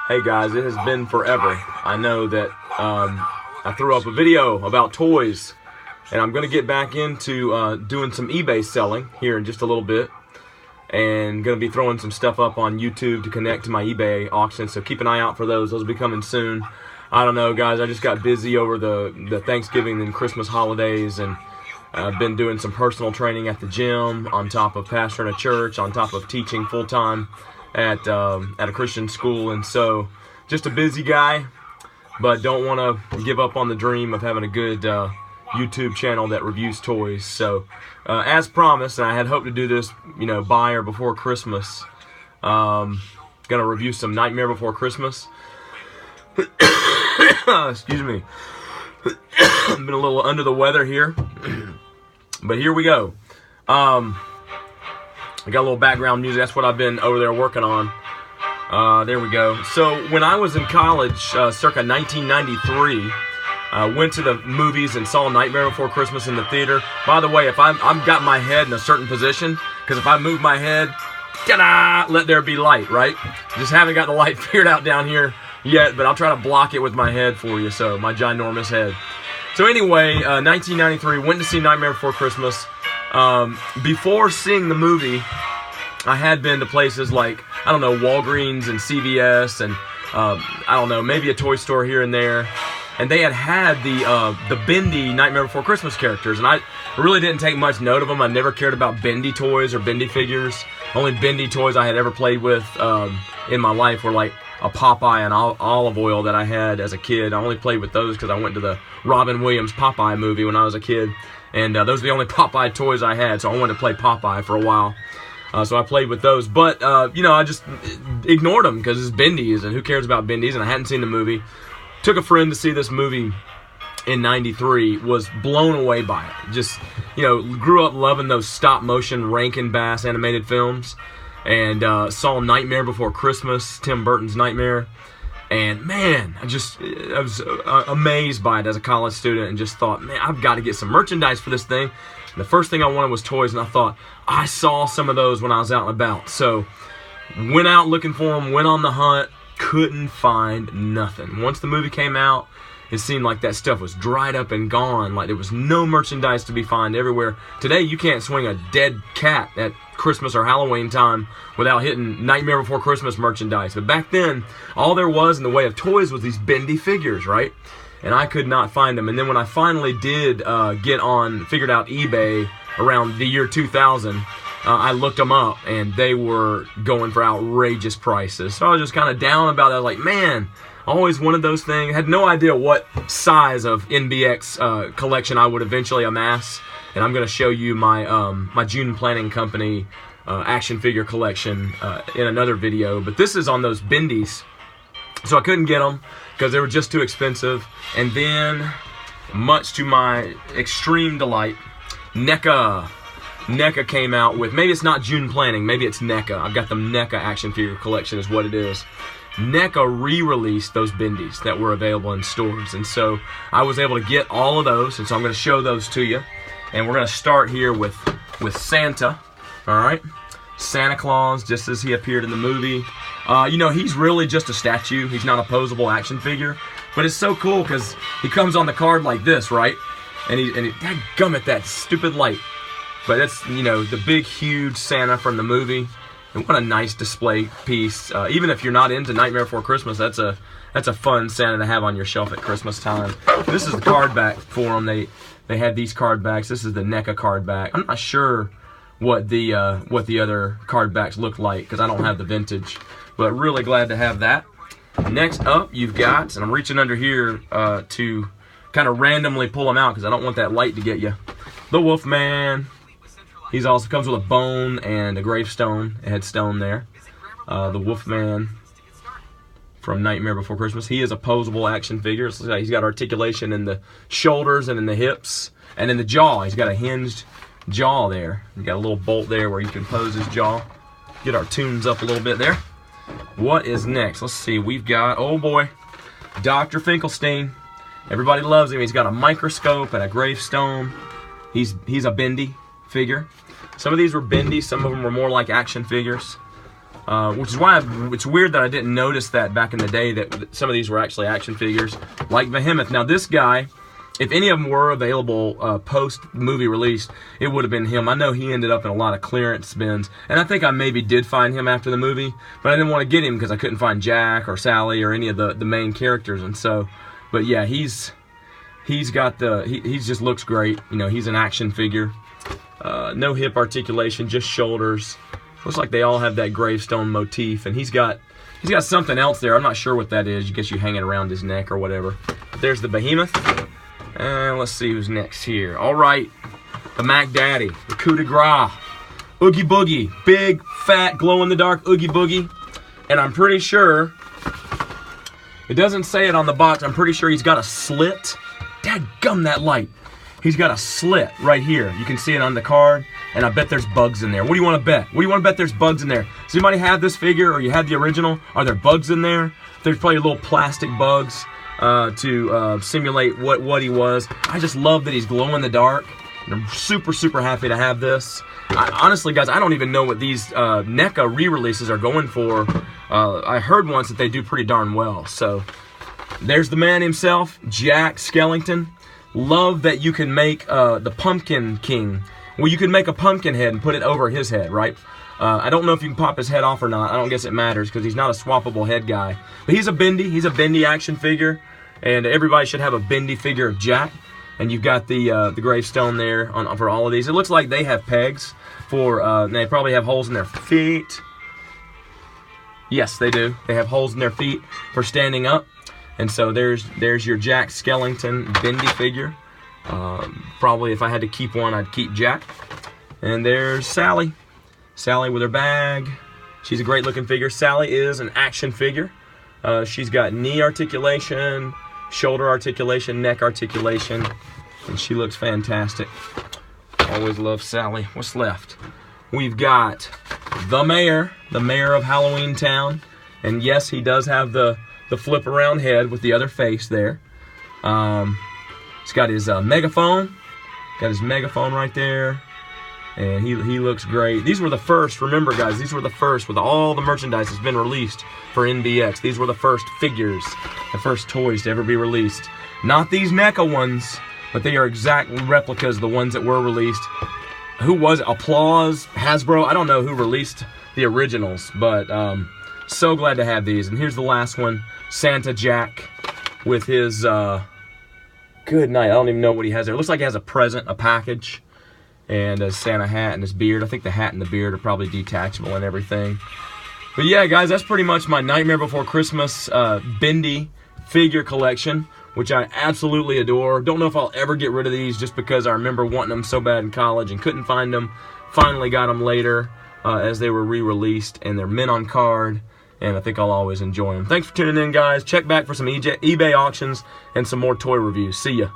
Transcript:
Hey guys, it has been forever. I know that I threw up a video about toys, and I'm going to get back into doing some eBay selling here in just a little bit, and going to be throwing some stuff up on YouTube to connect to my eBay auction, so keep an eye out for those. Those will be coming soon. I don't know, guys, I just got busy over the Thanksgiving and Christmas holidays, and I've been doing some personal training at the gym, on top of pastoring a church, on top of teaching full-time at a Christian school, and so just a busy guy, but don't want to give up on the dream of having a good YouTube channel that reviews toys. So as promised, and I had hoped to do this, by or before Christmas, gonna review some Nightmare Before Christmas. Excuse me. I've been a little under the weather here, but here we go. I got a little background music. That's what I've been over there working on. There we go. So when I was in college, circa 1993, went to the movies and saw Nightmare Before Christmas in the theater. By the way, if I've got my head in a certain position, because if I move my head, ta-da, let there be light, right? Just haven't got the light figured out down here yet, but I'll try to block it with my head for you, so my ginormous head. So anyway, 1993, went to see Nightmare Before Christmas. Before seeing the movie, I had been to places like, I don't know, Walgreens and CVS and, I don't know, maybe a toy store here and there. And they had the bendy Nightmare Before Christmas characters. And I really didn't take much note of them. I never cared about bendy toys or bendy figures. Only bendy toys I had ever played with in my life were like a Popeye and olive oil that I had as a kid. I only played with those because I went to the Robin Williams Popeye movie when I was a kid. And those were the only Popeye toys I had, so I wanted to play Popeye for a while. So I played with those. But, I just ignored them because it's bendies, and who cares about bendies? And I hadn't seen the movie. Took a friend to see this movie in 93, was blown away by it. Just, grew up loving those stop-motion Rankin Bass animated films. And saw Nightmare Before Christmas, Tim Burton's Nightmare. And man, I was amazed by it as a college student, and just thought, man, I've got to get some merchandise for this thing. And the first thing I wanted was toys, and I thought, I saw some of those when I was out and about. So went out looking for them, went on the hunt, couldn't find nothing. Once the movie came out, it seemed like that stuff was dried up and gone, like there was no merchandise to be found everywhere. Today, you can't swing a dead cat at Christmas or Halloween time without hitting Nightmare Before Christmas merchandise. But back then, all there was in the way of toys was these bendy figures, right? And I could not find them. And then when I finally did figured out eBay around the year 2000, I looked them up, and they were going for outrageous prices. So I was just kind of down about it, like, man, always wanted those things. Had no idea what size of NBX collection I would eventually amass. And I'm going to show you my my June Planning Company action figure collection in another video. But this is on those bendies. So I couldn't get them because they were just too expensive. And then, much to my extreme delight, NECA. NECA came out with, maybe it's not June Planning, maybe it's NECA. I've got the NECA action figure collection is what it is. NECA re-released those bendies that were available in stores. And so I was able to get all of those, and so I'm going to show those to you. And we're going to start here with Santa, all right? Santa Claus, just as he appeared in the movie. He's really just a statue. He's not a posable action figure. But it's so cool because he comes on the card like this, right? And he dadgummit, that stupid light. But it's, the big, huge Santa from the movie. And what a nice display piece. Even if you're not into Nightmare Before Christmas, that's a fun Santa to have on your shelf at Christmas time. This is the card back for them. They had these card backs. This is the NECA card back. I'm not sure what the other card backs look like because I don't have the vintage, but really glad to have that. Next up, you've got, and I'm reaching under here to kind of randomly pull them out because I don't want that light to get you. The Wolfman. He's also comes with a bone and a gravestone, a headstone there. The Wolfman from Nightmare Before Christmas. He is a posable action figure. He's got articulation in the shoulders and in the hips and in the jaw. He's got a hinged jaw there. He's got a little bolt there where you can pose his jaw. Get our tunes up a little bit there. What is next? Let's see. We've got, oh boy, Dr. Finkelstein. Everybody loves him. He's got a microscope and a gravestone. He's a bendy figure. Some of these were bendy. Some of them were more like action figures. which is why it's weird that I didn't notice that back in the day that some of these were actually action figures, like Behemoth. Now this guy, if any of them were available post-movie release, it would have been him. I know he ended up in a lot of clearance bins, and I think I maybe did find him after the movie, but I didn't want to get him because I couldn't find Jack or Sally or any of the main characters, and so, but yeah, he just looks great. You know, he's an action figure. No hip articulation, just shoulders. Looks like they all have that gravestone motif, and he's got something else there. I'm not sure what that is. I guess you hang it around his neck or whatever. But there's the Behemoth. And let's see who's next here. All right, the Mac Daddy, the coup de grace, Oogie Boogie, big, fat, glow-in-the-dark Oogie Boogie. And I'm pretty sure, it doesn't say it on the box, I'm pretty sure he's got a slit. Dadgum, that light. He's got a slit right here. You can see it on the card, and I bet there's bugs in there. What do you want to bet? What do you want to bet there's bugs in there? Does anybody have this figure, or you had the original? Are there bugs in there? There's probably little plastic bugs to simulate what he was. I just love that he's glow in the dark, and I'm super, super happy to have this. Honestly, guys, I don't even know what these NECA re-releases are going for. I heard once that they do pretty darn well. So there's the man himself, Jack Skellington. Love that you can make the Pumpkin King. Well, you can make a pumpkin head and put it over his head, right? I don't know if you can pop his head off or not. I don't guess it matters because he's not a swappable head guy. But he's a bendy. He's a bendy action figure. And everybody should have a bendy figure of Jack. And you've got the gravestone there for all of these. It looks like they have pegs for, they probably have holes in their feet. Yes, they do. They have holes in their feet for standing up. And so there's your Jack Skellington bendy figure. Probably if I had to keep one, I'd keep Jack. And there's Sally. Sally with her bag. She's a great looking figure. Sally is an action figure. She's got knee articulation, shoulder articulation, neck articulation, and she looks fantastic. Always love Sally. What's left? We've got the mayor of Halloween Town. And yes, he does have the flip around head with the other face there. He's got his megaphone. Got his megaphone right there. And he looks great. These were the first, remember guys, these were the first with all the merchandise that's been released for NBX. These were the first figures, the first toys to ever be released. Not these NECA ones, but they are exact replicas of the ones that were released. Who was it? Applause, Hasbro, I don't know who released the originals, but so glad to have these. And here's the last one, Santa Jack with his, good night, I don't even know what he has there. It looks like he has a present, a package. And a Santa hat and his beard. I think the hat and the beard are probably detachable and everything. But yeah, guys, that's pretty much my Nightmare Before Christmas bendy figure collection, which I absolutely adore. Don't know if I'll ever get rid of these just because I remember wanting them so bad in college and couldn't find them. Finally got them later as they were re-released, and they're mint on card, and I think I'll always enjoy them. Thanks for tuning in, guys. Check back for some eBay auctions and some more toy reviews. See ya.